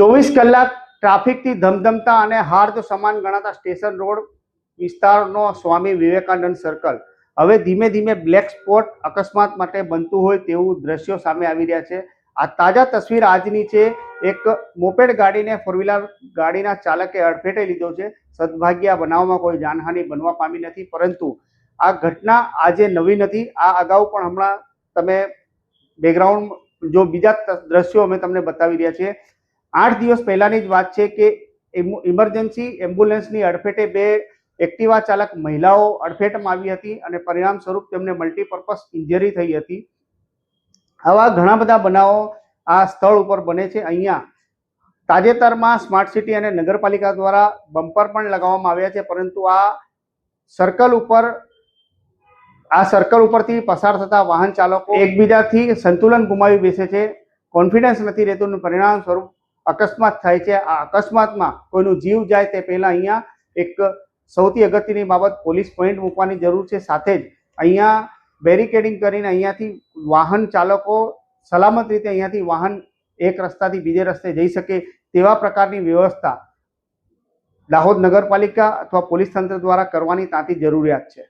24 કલાક ટ્રાફિકથી ધમધમતા અને હાર્દ સમાન ગણાતા સ્ટેશન રોડ વિસ્તારનો સ્વામી વિવેકાનંદ સર્કલ હવે ધીમે ધીમે બ્લેક સ્પોટ અકસ્માત માટે બનતું હોય તેવું દ્રશ્યો સામે આવી રહ્યા છે। આ તાજા તસવીર આજની છે। એક મોપેડ ગાડીને ફોર વ્હીલર ગાડીના ચાલકે અડફેટે લીધો છે। સદભાગ્ય બનાવમાં કોઈ જાનહાનિ બનવા પામી નથી, પરંતુ આ ઘટના આજે નવી નથી। આ અગાઉ પણ હમણાં તમે બેકગ્રાઉન્ડ જો બીજા દ્રશ્યો અમે તમને બતાવી રહ્યા છીએ। 8 દિવસ પહેલાની જ વાત છે કે ઇમરજન્સી એમ્બ્યુલન્સની અડફેટે બે એક્ટિવા ચાલક મહિલાઓ અડફેટમાં આવી હતી અને પરિણામ સ્વરૂપ તેમને મલ્ટીપર્પઝ ઇન્જરી થઈ હતી। આવા ઘણા બધા બનાવો આ સ્થળ ઉપર બને છે। અહીંયા તાજેતરમાં સ્માર્ટ સિટી અને નગરપાલિકા દ્વારા બમ્પર પણ લગાવવામાં આવ્યા છે, પરંતુ આ સર્કલ ઉપરથી પસાર થતા વાહન ચાલકો એકબીજાથી સંતુલન ગુમાવી બેસે છે, કોન્ફિડન્સ નથી રહેતું, પરિણામ સ્વરૂપ અકસ્માત થાય છે। આ અકસ્માતમાં કોઈનું જીવ જાય તે પહેલા અહીંયા એક સૌથી અગત્યની બાબત પોલીસ પોઈન્ટ મૂકવાની જરૂર છે। સાથે જ અહીંયા બેરિકેડિંગ કરીને અહીંયાથી વાહન ચાલકો સલામત રીતે અહીંયાથી વાહન એક રસ્તાથી બીજે રસ્તે જઈ શકે તેવા પ્રકારની વ્યવસ્થા દાહોદ નગરપાલિકા અથવા પોલીસ તંત્ર દ્વારા કરવાની તાતી જરૂરિયાત છે।